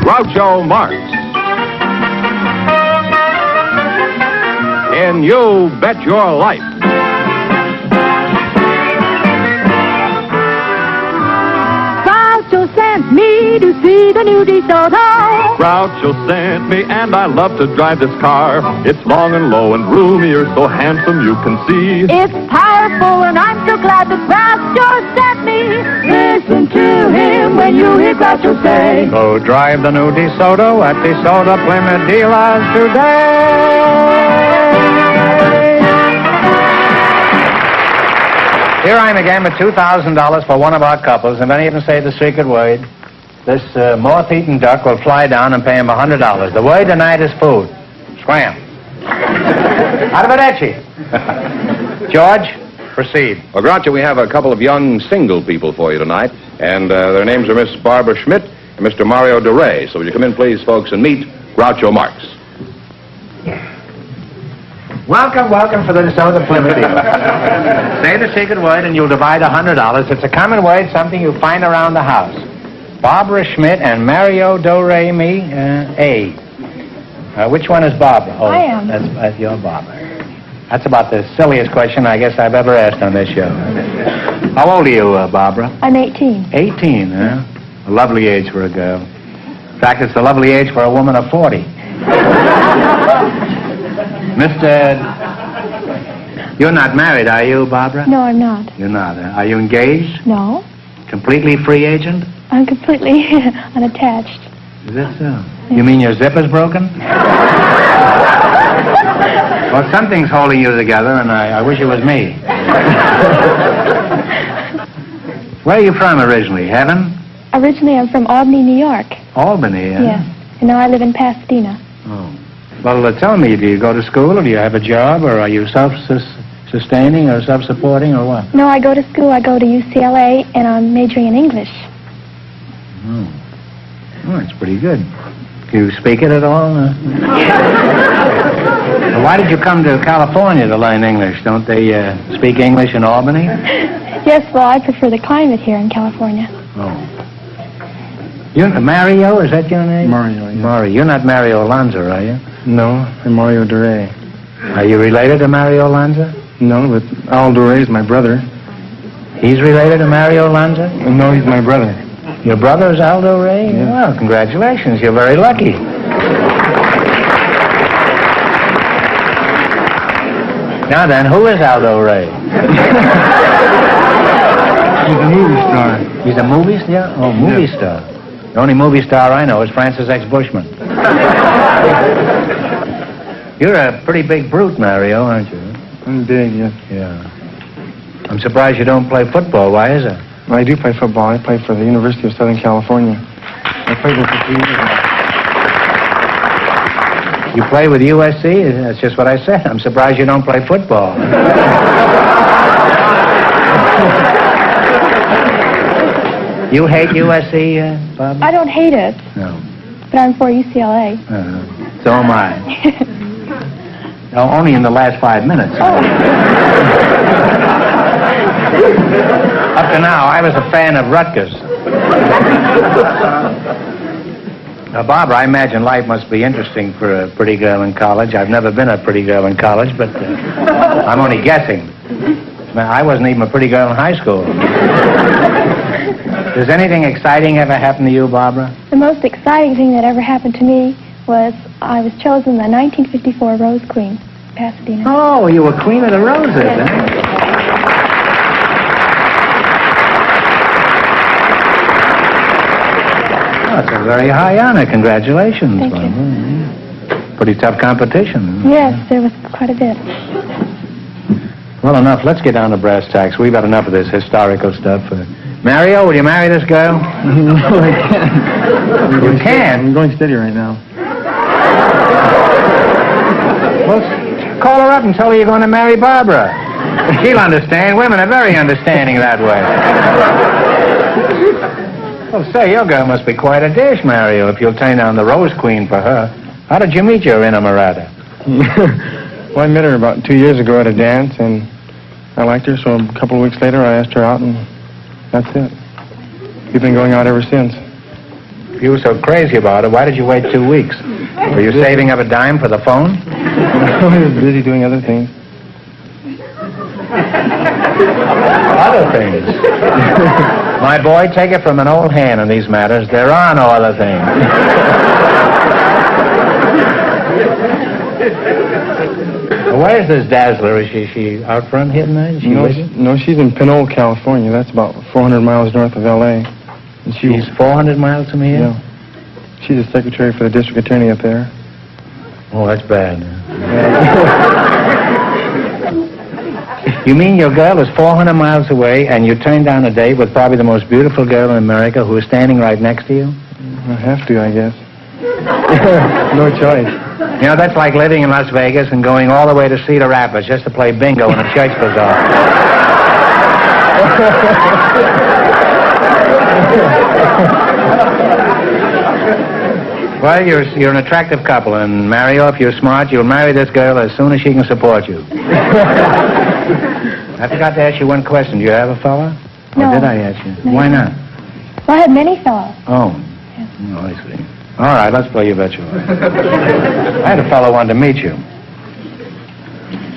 Groucho Marx. In You Bet Your Life. Groucho sent me to see the new DeSoto. Groucho sent me, and I love to drive this car. It's long and low and roomy, you're so handsome you can see. It's powerful, and I'm so glad that Groucho sent me. Listen to him when you hear Groucho say, Go drive the new DeSoto at DeSoto Plymouth dealers today. Here I am again with $2,000 for one of our couples. If any of them say the secret word, this moth-eaten duck will fly down and pay him $100. The word tonight is food. Scram. Arrivederci. George, proceed. Well, Groucho, we have a couple of young single people for you tonight, and their names are Miss Barbara Schmidt and Mr. Mario DeRay. So will you come in, please, folks, and meet Groucho Marx. Welcome, welcome for the DeSoto Plymouth dealer. Say the secret word and you'll divide $100. It's a common word, something you find around the house. Barbara Schmidt and Mario Do-Re-Mi, A. Which one is Barbara? Oh, I am. That's your Barbara. That's about the silliest question I guess I've ever asked on this show. How old are you, Barbara? I'm 18. 18, huh? A lovely age for a girl. In fact, it's a lovely age for a woman of 40. You're not married, are you, Barbara? No, I'm not. You're not. Are you engaged? No, Completely free agent? I'm completely unattached. Is that so? You mean your zipper's broken? Well, something's holding you together, and I wish it was me. Where are you from originally? Heaven? Originally, I'm from Albany, New York. Albany, huh? Yes, and now I live in Pasadena. Oh. Well, tell me, do you go to school, or do you have a job, or are you self-sustaining or self-supporting, or what? No, I go to school. I go to UCLA, and I'm majoring in English. Oh, that's pretty good. Do you speak it at all? Well, why did you come to California to learn English? Don't they speak English in Albany? Yes, well, I prefer the climate here in California. Oh. You're Mario, is that your name? Mario, yeah. Mario. You're not Mario Lanza, are you? No, I'm Mario DeRay. Are you related to Mario Lanza? No, but Al DeRay is my brother. He's related to Mario Lanza? No, he's my brother. Your brother is Aldo Ray? Yeah. Well, congratulations. You're very lucky. Now then, who is Aldo Ray? He's a movie star. He's a movie star? Oh, movie star. The only movie star I know is Francis X. Bushman. You're a pretty big brute, Mario, aren't you? I'm big, yes. Yeah. I'm surprised you don't play football. Why is that? I do play football. I play for the University of Southern California. I played there for 3 years. You play with USC? That's just what I said. I'm surprised you don't play football. You hate USC, Bob? I don't hate it, No. but I'm for UCLA. So am I. No, only in the last 5 minutes. Up to now, I was a fan of Rutgers. Now, Barbara, I imagine life must be interesting for a pretty girl in college. I've never been a pretty girl in college, but I'm only guessing. I wasn't even a pretty girl in high school. Does anything exciting ever happen to you, Barbara? The most exciting thing that ever happened to me was I was chosen the 1954 Rose Queen, Pasadena. Oh, you were Queen of the Roses, Yes. huh? That's a very high honor. Congratulations. Thank you. Barbara. Pretty tough competition. Yes, there was quite a bit. Well, enough. Let's get down to brass tacks. We've had enough of this historical stuff. Mario, will you marry this girl? No, I can't. You can? I'm going steady right now. Well, call her up and tell her you're going to marry Barbara. She'll understand. Women are very understanding that way. Well, say, your girl must be quite a dish, Mario, if you'll turn down the Rose Queen for her. How did you meet your inamorata? Well, I met her about 2 years ago at a dance, and I liked her, so a couple of weeks later I asked her out, and that's it. We've been going out ever since. If you were so crazy about it, why did you wait 2 weeks? Were you saving up a dime for the phone? I was busy doing other things. Other things? My boy, take it from an old hand in these matters. There are no other things. Where's this Dazzler? Is she out front here tonight? Is she with you? No, she's in Pinole, California. That's about 400 miles north of L.A. And She's 400 miles from here? Yeah. She's a secretary for the district attorney up there. Oh, that's bad. You mean your girl is 400 miles away and you turned down a date with probably the most beautiful girl in America who is standing right next to you? I have to, I guess. No choice. You know, that's like living in Las Vegas and going all the way to Cedar Rapids just to play bingo in a church bazaar. Well, you're an attractive couple, and Mario, if you're smart, you'll marry this girl as soon as she can support you. I forgot to ask you one question. Do you have a fella? No. Or did I ask you? No. Why not? Well, I have many fellows. Oh. Oh, I see. All right, let's play You Bet You Are. I had a fellow wanted to meet you.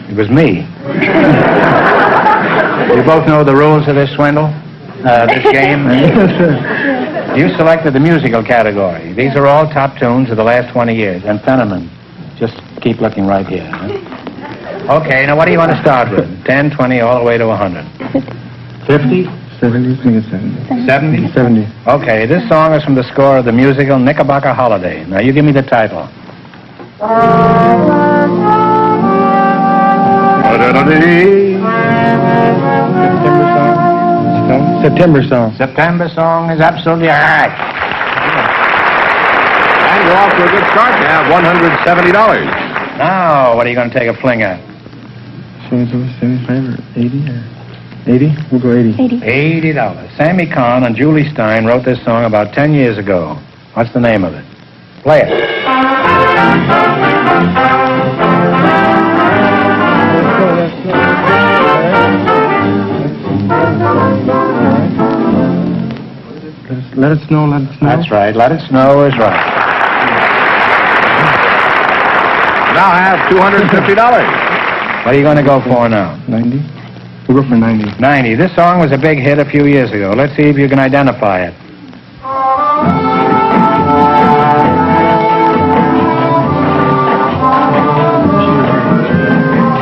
It was me. You both know the rules of this swindle? This game? You selected the musical category. These are all top tunes of the last 20 years. And Fenneman, just keep looking right here. Huh? Okay, now what do you want to start with? 10, 20, all the way to 100? 50? 70, I think it's 70. 70? 70. Okay, this song is from the score of the musical Knickerbocker Holiday. Now, you give me the title. September song. September song is absolutely all right. And you're off to a good start. You have $170. Now, what are you going to take a fling at? 75 or 80 or 80? We'll go 80. 80. $80. Sammy Kahn and Julie Stein wrote this song about 10 years ago. What's the name of it? Play it. Let it snow, let it snow. That's right. Let It Snow is right. Now have $250. What are you going to go for now? 90? We'll go for 90. 90. This song was a big hit a few years ago. Let's see if you can identify it.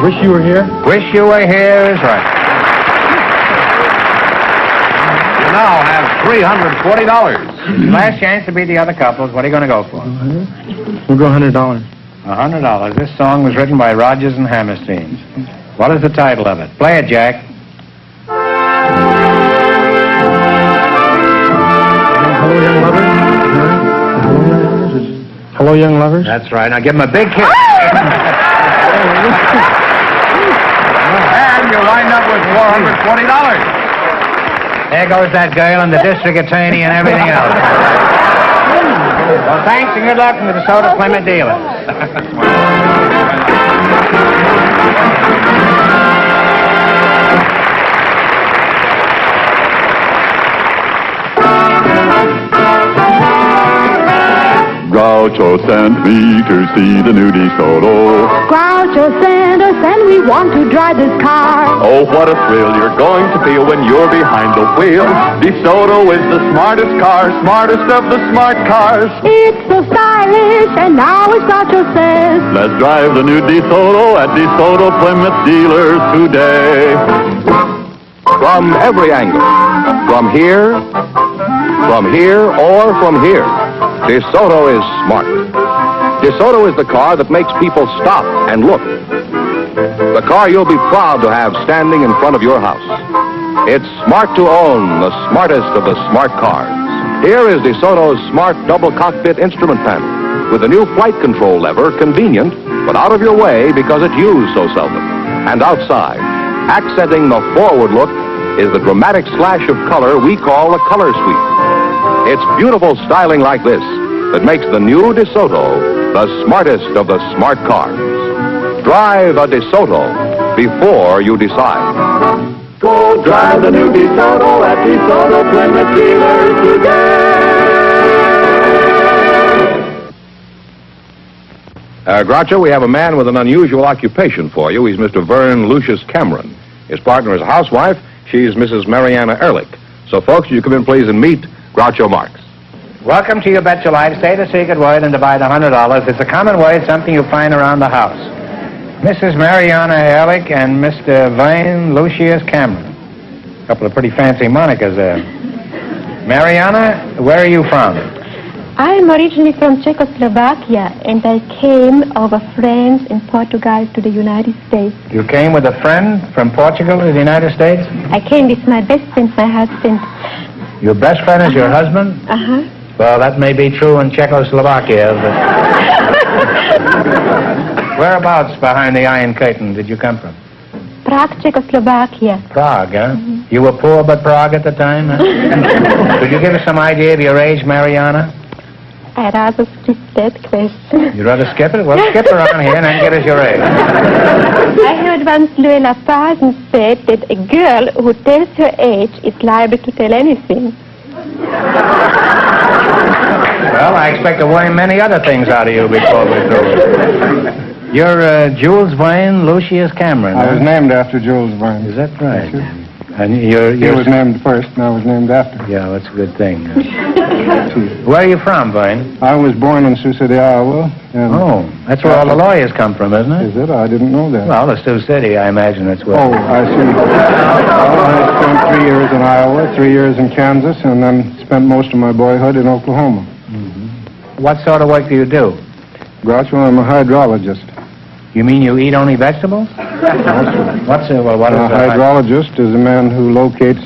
Wish You Were Here? Wish You Were Here is right. You now have $340. Last chance to beat the other couples. What are you going to go for? We'll go $100. $100. This song was written by Rodgers and Hammerstein. What is the title of it? Play it, Jack. Hello, Young Lovers? Hello, Young Lovers? That's right. Now give him a big kiss. And you wind up with $440. There goes that girl and the district attorney and everything else. Well, thanks and good luck from the DeSoto Plymouth dealers. Groucho sent me to see the new DeSoto. Groucho sent us and we want to drive this car. Oh, what a thrill you're going to feel when you're behind the wheel. DeSoto is the smartest car, smartest of the smart cars. It's so stylish and now as Groucho says, Let's drive the new DeSoto at DeSoto Plymouth dealers today. From every angle. From here, or from here. DeSoto is smart. DeSoto is the car that makes people stop and look. The car you'll be proud to have standing in front of your house. It's smart to own, the smartest of the smart cars. Here is DeSoto's smart double cockpit instrument panel with a new flight control lever, convenient, but out of your way because it's used so seldom. And outside, accenting the forward look, is the dramatic slash of color we call a color sweep. It's beautiful styling like this that makes the new DeSoto the smartest of the smart cars. Drive a DeSoto before you decide. Go drive the new DeSoto at DeSoto Plymouth dealers today. Groucho, we have a man with an unusual occupation for you. He's Mr. Vern Lucius Cameron. His partner is a housewife. She's Mrs. Mariana Ehrlich. So, folks, you come in, please, and meet Groucho Marx. Welcome to You Bet Your Life. Say the secret word and divide $100. It's a common word, something you find around the house. Mrs. Mariana Ehrlich and Mr. Vern Lucius Cameron. A couple of pretty fancy monikers there. Mariana, where are you from? I'm originally from Czechoslovakia, and I came over friends in Portugal to the United States. You came with a friend from Portugal to the United States? I came with my best friend, my husband. Your best friend is your husband? Uh-huh. Well, that may be true in Czechoslovakia, but... Whereabouts behind the Iron Curtain did you come from? Prague, Czechoslovakia. Prague, huh? You were poor but Prague at the time, huh? Could you give us some idea of your age, Mariana? I'd rather skip that question. You'd rather skip it? Well, skip around here and then give us your age. I heard once Luella Parsons said that a girl who tells her age is liable to tell anything. Well, I expect to learn many other things out of you before we're through. You're Jules Verne Lucius Cameron, I huh? was named after Jules Verne. Is that right? Yes, sir. And you're He was named first, and I was named after. Yeah, that's a good thing. Where are you from, Verne? I was born in Sioux City, Iowa. And Oh, that's where all the lawyers come from, isn't it? Is it? I didn't know that. Well, the Sioux City, I imagine that's where. Oh, I see. Well, I spent 3 years in Iowa, 3 years in Kansas, and then spent most of my boyhood in Oklahoma. What sort of work do you do? Groucho, I'm a hydrologist. You mean you eat only vegetables? What is A hydrologist is a man who locates,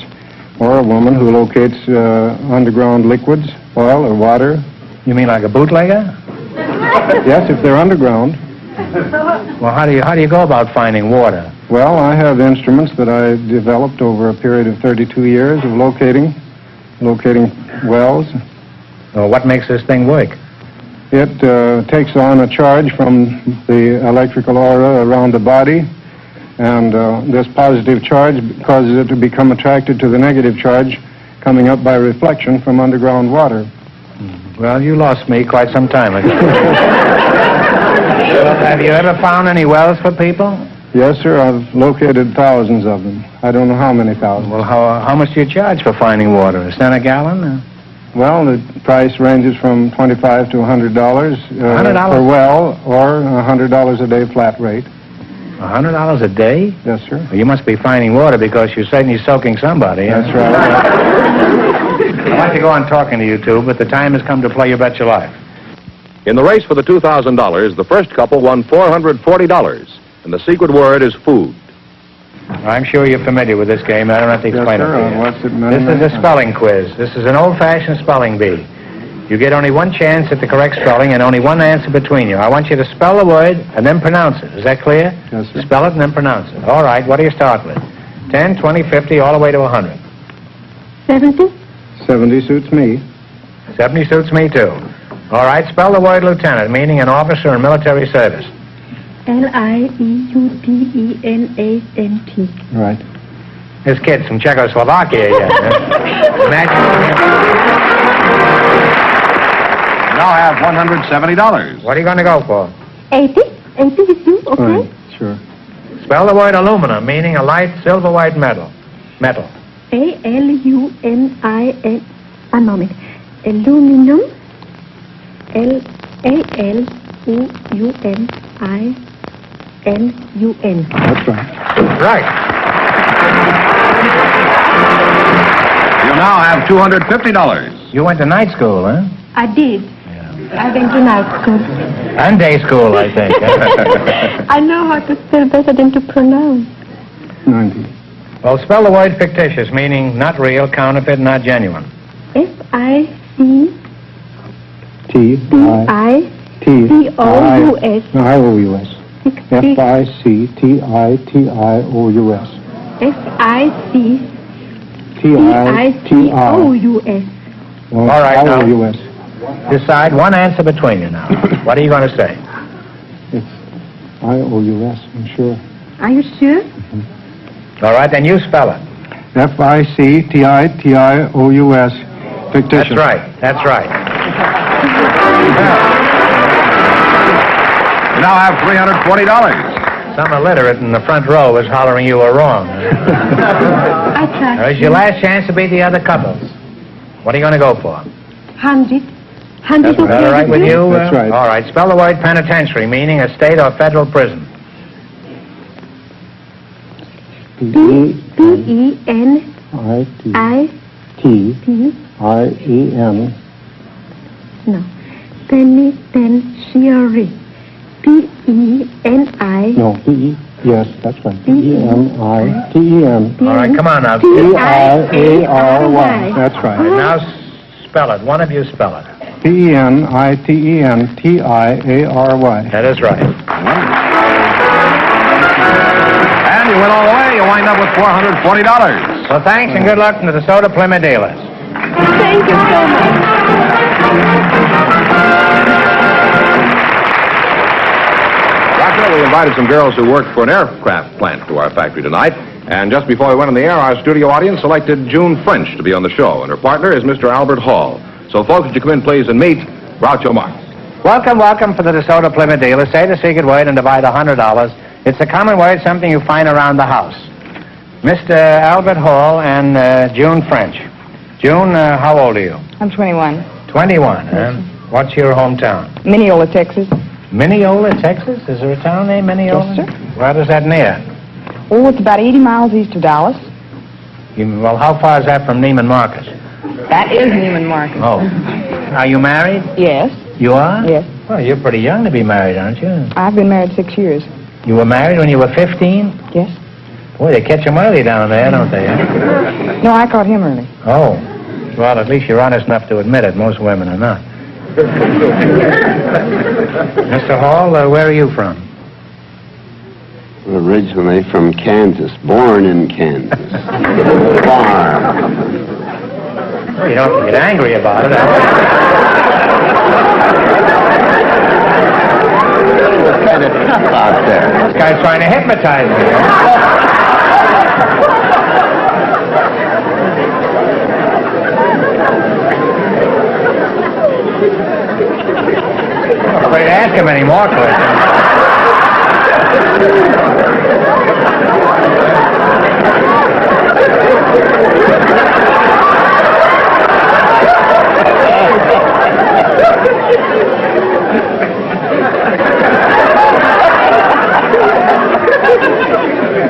or a woman who locates underground liquids, oil or water. You mean like a bootlegger? Yes, if they're underground. Well, how do you go about finding water? Well, I have instruments that I developed over a period of 32 years of locating wells. Well, what makes this thing work? It takes on a charge from the electrical aura around the body, and this positive charge causes it to become attracted to the negative charge coming up by reflection from underground water. Well, you lost me quite some time ago. Have you ever found any wells for people? Yes, sir, I've located thousands of them. I don't know how many thousands. Well, how much do you charge for finding water? A cent a gallon? Well, the price ranges from $25 to $100 $100? per well, or $100 a day flat rate. $100 a day? Yes, sir. Well, you must be finding water because you're certainly soaking somebody. That's huh? right. I'd like to go on talking to you two, but the time has come to play You Bet Your Life. In the race for the $2,000, the first couple won $440, and the secret word is food. I'm sure you're familiar with this game. I don't have to explain Yes, sir. it to I've you. watched it many, This many is a times. spelling quiz. This is an old-fashioned spelling bee. You get only one chance at the correct spelling and only one answer between you. I want you to spell the word and then pronounce it. Is that clear? Yes, sir. Spell it and then pronounce it. All right, what do you start with? 10, 20, 50, all the way to 100. 70? 70 suits me. 70 suits me, too. All right, spell the word lieutenant, meaning an officer in military service. Lieutenant. Right. This kid's from Czechoslovakia, yeah. Imagine. Now have $170. What are you going to go for? 80? 80 is you, okay? Right. Sure. Spell the word aluminum, meaning a light silver-white metal. Metal. A-L-U-M-I-N... One moment. Aluminum. L-A-L-U-M-I-N-U-M. That's right. Right. You now have $250. You went to night school, huh? I did. I went to night school. And day school, I think. I know how to spell better than to pronounce. 90. Well, spell the word fictitious, meaning not real, counterfeit, not genuine. F-I-C... T-I... T-O-U-S. No, I-O-U-S. F-I-C-T-I-T-I-O-U-S. F-I-C... T-I-T-I. T-I-O-U-S. All right, now. I-O-U-S. Decide one answer between you now. What are you going to say? It's I-O-U-S, I'm sure. Are you sure? All right, then you spell it. F-I-C-T-I-T-I-O-U-S. Fictitious. That's right. That's right. You now have $320. Some illiterate in the front row was hollering you were wrong. I try. There's your last chance to beat the other couples. What are you going to go for? 100. That's all right with you? That's right. All right. Spell the word penitentiary, meaning a state or federal prison. P-E-N-I-T-I-E-N. No. Penitentiary. P-E-N-I. No, P-E. Yes, that's right. P-E-N-I-T-E-N. All right, come on now. T-I-A-R-Y. That's right. Now spell it. One of you spell it. P-E-N-I-T-E-N-T-I-A-R-Y. That is right. And you win all the way. You wind up with $440. So thanks and good luck to the Soda Plymouth dealers. Thank you so much. Doctor, we invited some girls who work for an aircraft plant to our factory tonight. And just before we went on the air, our studio audience selected June French to be on the show. And her partner is Mr. Albert Hall. So, folks, would you come in, please, and meet Groucho Marx. Welcome, welcome for the DeSoto Plymouth dealers. Say the secret word and divide $100. It's a common word, something you find around the house. Mr. Albert Hall and June French. June, how old are you? I'm 21. 21, huh? What's your hometown? Mineola, Texas. Mineola, Texas? Is there a town named Mineola? Yes, sir. Where is that near? Oh, it's about 80 miles east of Dallas. Well, how far is that from Neiman Marcus? That is Neiman Marcus. Oh. Are you married? Yes. You are? Yes. Well, you're pretty young to be married, aren't you? I've been married 6 years. You were married when you were 15? Yes. Boy, they catch them early down there, don't they? Huh? No, I caught him early. Oh. Well, at least you're honest enough to admit it. Most women are not. Mr. Hall, where are you from? Originally from Kansas, born in Kansas. Farm. Well, you don't have to get angry about it. It's kind of tough out there. This guy's trying to hypnotize me. Huh? I'm afraid to ask him any more questions.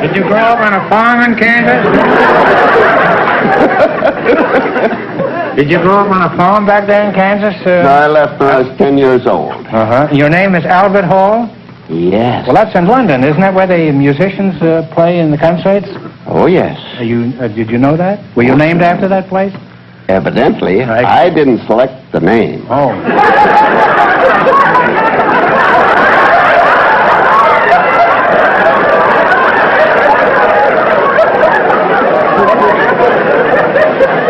Did you grow up on a farm in Kansas? Did you grow up on a farm back there in Kansas? No, I left when I was 10 years old. Uh-huh. Your name is Albert Hall? Yes. Well, that's in London. Isn't that where the musicians play in the concerts? Oh, yes. Did you know that? Were you named after that place? Evidently, Right. I didn't select the name. Oh.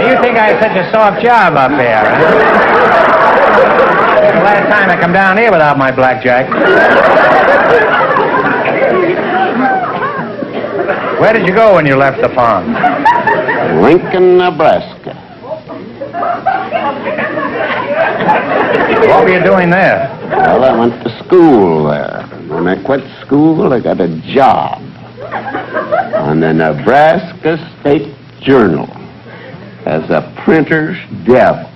You think I had such a soft job up there, huh? The last time I come down here without my blackjack. Where did you go when you left the farm? Lincoln, Nebraska. What were you doing there? Well, I went to school there. When I quit school, I got a job on the Nebraska State Journal as a printer's devil.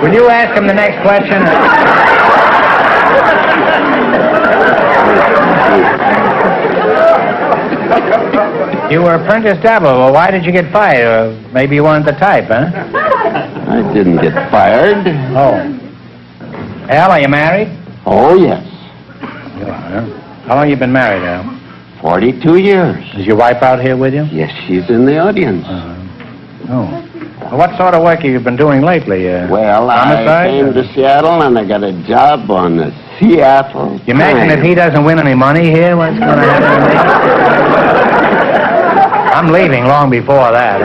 Will you ask him the next question? You were apprentice devil. Well, why did you get fired? Maybe you weren't the type, huh? I didn't get fired. Oh. Al, are you married? Oh, yes. You are, huh? How long you been married, Al? 42 years. Is your wife out here with you? Yes, she's in the audience. Oh. Well, what sort of work have you been doing lately? Well, I homicide? came to Seattle and I got a job on the Seattle You imagine if he doesn't win any money here, what's going to happen to me? I'm leaving long before that.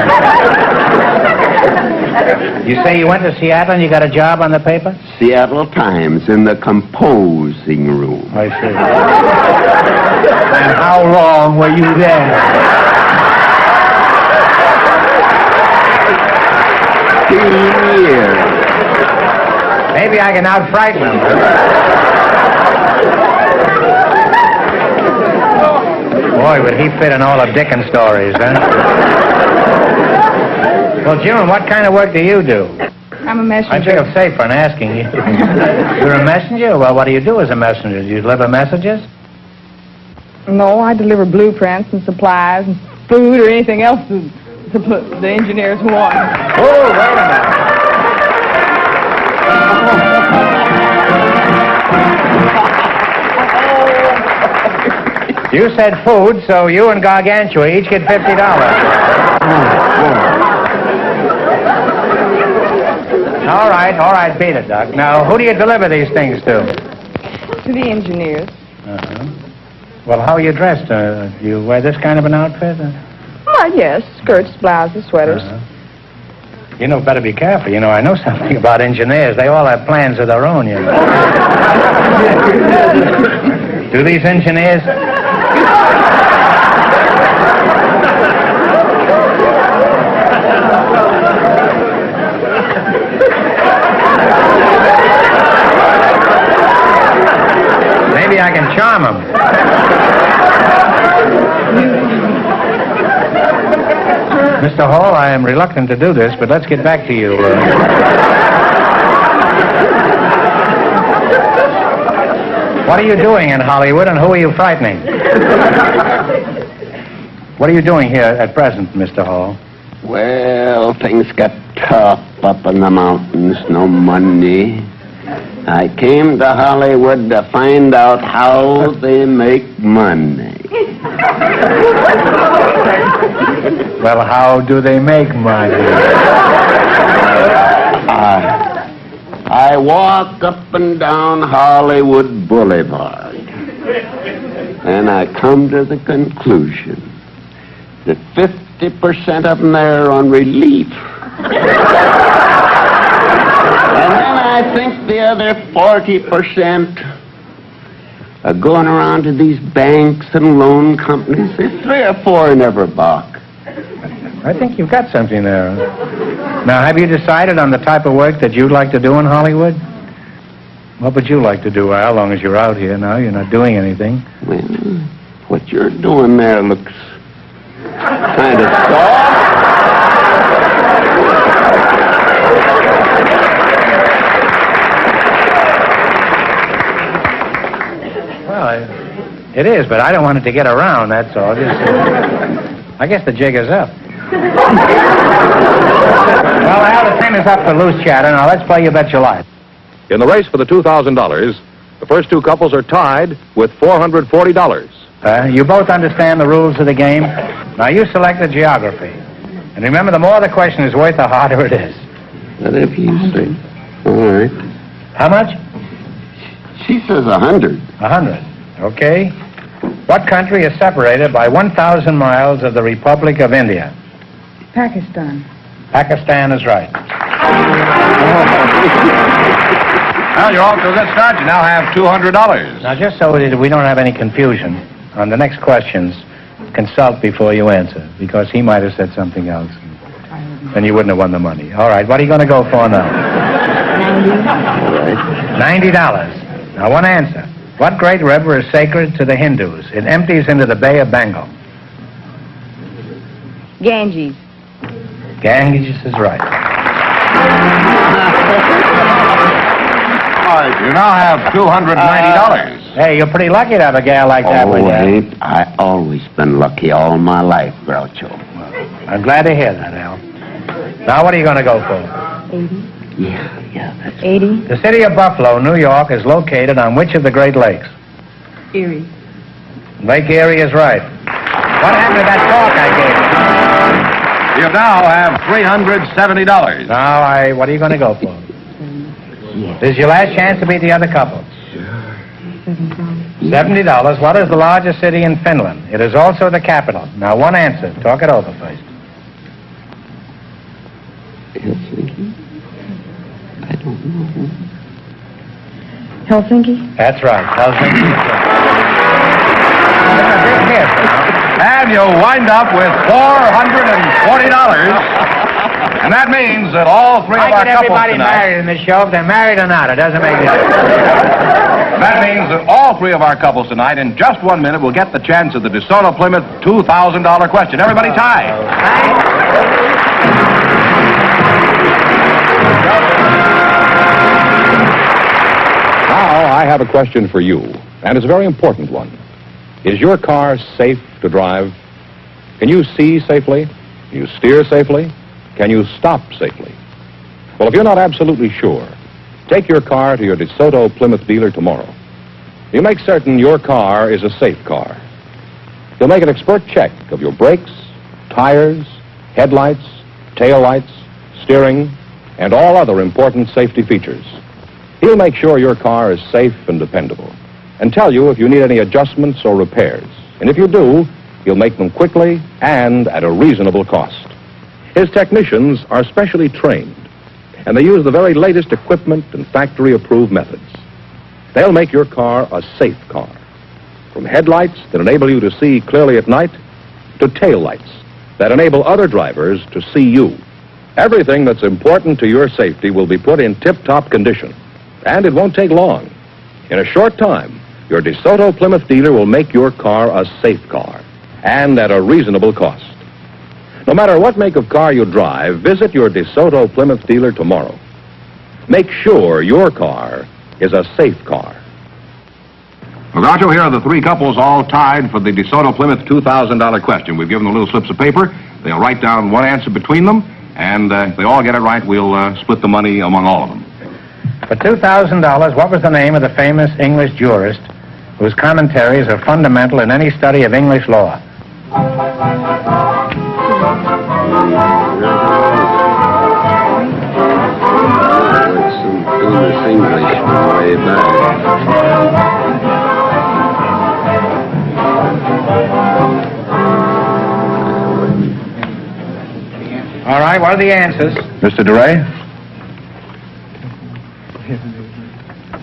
You say you went to Seattle and you got a job on the paper? Seattle Times in the composing room. I see. And how long were you there? 15 years. Maybe I can out-frighten him. Boy, would he fit in all of Dickens' stories, huh? Well, June, what kind of work do you do? I'm a I messenger. feel safer in asking you. You're a messenger? Well, what do you do as a messenger? Do you deliver messages? No, I deliver blueprints and supplies and food or anything else the engineers want. Oh, wait a minute. You said food, so you and Gargantua each get $50. All right, beat it, Doc. Now, who do you deliver these things to? To the engineers. Uh-huh. Well, how are you dressed? Do you wear this kind of an outfit? Oh, yes. Skirts, blouses, sweaters. Uh-huh. You know, better be careful. You know, I know something about engineers. They all have plans of their own, you know. Do these engineers? Maybe I can charm them. Mr. Hall, I am reluctant to do this, but let's get back to you. What are you doing in Hollywood, and who are you frightening? What are you doing here at present, Mr. Hall? Well, things got tough up in the mountains, no money. I came to Hollywood to find out how they make money. Well, how do they make money? I walk up and down Hollywood Boulevard, and I come to the conclusion that 50% of them there are on relief. And then I think the other 40% are going around to these banks and loan companies. There's 3 or 4 in every box. I think you've got something there. Now, have you decided on the type of work that you'd like to do in Hollywood? What would you like to do, Al, long as you're out here now? You're not doing anything. Well, what you're doing there looks kind of soft. Well, it is, but I don't want it to get around, that's all. I guess the jig is up. Well, Al, the time is up for loose chatter. Now, let's play You Bet Your Life. In the race for the $2,000, the first 2 couples are tied with $440. You both understand the rules of the game. Now, you select the geography. And remember, the more the question is worth, the harder it is. Whatever you say. All right. How much? She says 100. 100. Okay. What country is separated by 1,000 miles of the Republic of India? Pakistan. Pakistan is right. Well, you're off to a good start. You now have $200. Now, just so we don't have any confusion, on the next questions, consult before you answer, because he might have said something else. Then you wouldn't have won the money. All right, what are you going to go for now? $90. Now, one answer. What great river is sacred to the Hindus? It empties into the Bay of Bengal. Ganges. Ganges is right. All right, you now have $290. Hey, you're pretty lucky to have a gal like that with you. Ain't I always been lucky all my life, Groucho. I'm glad to hear that, Al. Now, what are you going to go for? 80. Yeah, that's 80. The city of Buffalo, New York, is located on which of the Great Lakes? Erie. Lake Erie is right. What happened to that talk I gave you? You now have $370. Now, what are you going to go for? This is your last chance to beat the other couple. $70. What is the largest city in Finland? It is also the capital. Now, one answer. Talk it over first. Helsinki. Helsinki? That's right, Helsinki. It's a big hit. And you'll wind up with $440. And that means that all three of I our get couples everybody tonight... married in the show. If they're married or not, it doesn't make any difference. That means that all three of our couples tonight, in just 1 minute, will get the chance of the DeSoto Plymouth $2,000 question. Everybody tie. Now, I have a question for you, and it's a very important one. Is your car safe to drive? Can you see safely? Can you steer safely? Can you stop safely? Well, if you're not absolutely sure, take your car to your DeSoto Plymouth dealer tomorrow. You make certain your car is a safe car. You'll make an expert check of your brakes, tires, headlights, taillights, steering, and all other important safety features. He'll make sure your car is safe and dependable, and tell you if you need any adjustments or repairs. And if you do, he'll make them quickly and at a reasonable cost. His technicians are specially trained, and they use the very latest equipment and factory-approved methods. They'll make your car a safe car, from headlights that enable you to see clearly at night to taillights that enable other drivers to see you. Everything that's important to your safety will be put in tip-top condition, and it won't take long. In a short time, your DeSoto Plymouth dealer will make your car a safe car, and at a reasonable cost. No matter what make of car you drive, visit your DeSoto Plymouth dealer tomorrow. Make sure your car is a safe car. Well, Groucho, here are the three couples all tied for the DeSoto Plymouth $2,000 question. We've given them little slips of paper. They'll write down one answer between them, and if they all get it right, we'll split the money among all of them. For $2,000, what was the name of the famous English jurist whose commentaries are fundamental in any study of English law? Famous Englishman way back. All right, what are the answers? Mr. DeRay?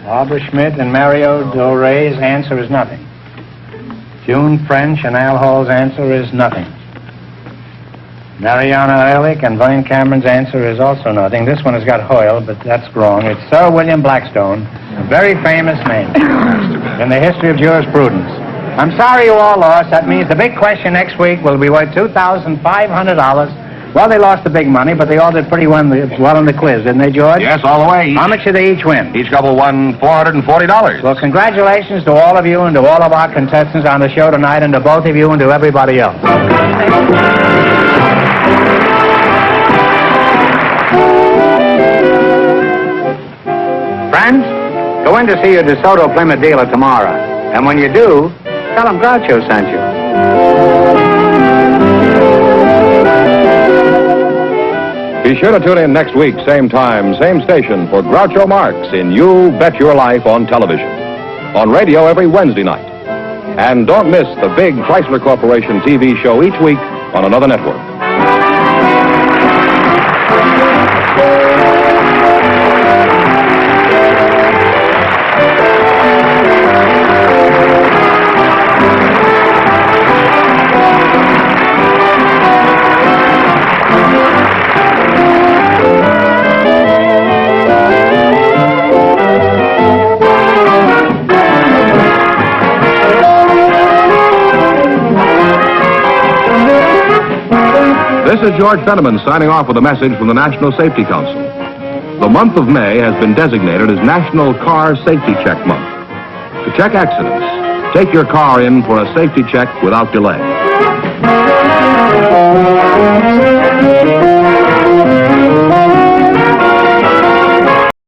Barbara Schmidt and Mario Doray's answer is nothing. June French and Al Hall's answer is nothing. Mariana Ehrlich and Vern Cameron's answer is also nothing. This one has got Hoyle, but that's wrong. It's Sir William Blackstone, a very famous name in the history of jurisprudence. I'm sorry you all lost. That means the big question next week will be worth $2,500. Well, they lost the big money, but they all did pretty well in the quiz, didn't they, George? Yes, all the way. How much did they each win? Each couple won $440. Well, congratulations to all of you and to all of our contestants on the show tonight, and to both of you and to everybody else. Friends, go in to see your DeSoto Plymouth dealer tomorrow. And when you do, tell him Groucho sent you. Be sure to tune in next week, same time, same station, for Groucho Marx in You Bet Your Life on television. On radio every Wednesday night. And don't miss the big Chrysler Corporation TV show each week on another network. This is George Fenneman signing off with a message from the National Safety Council. The month of May has been designated as National Car Safety Check Month. To check accidents, take your car in for a safety check without delay.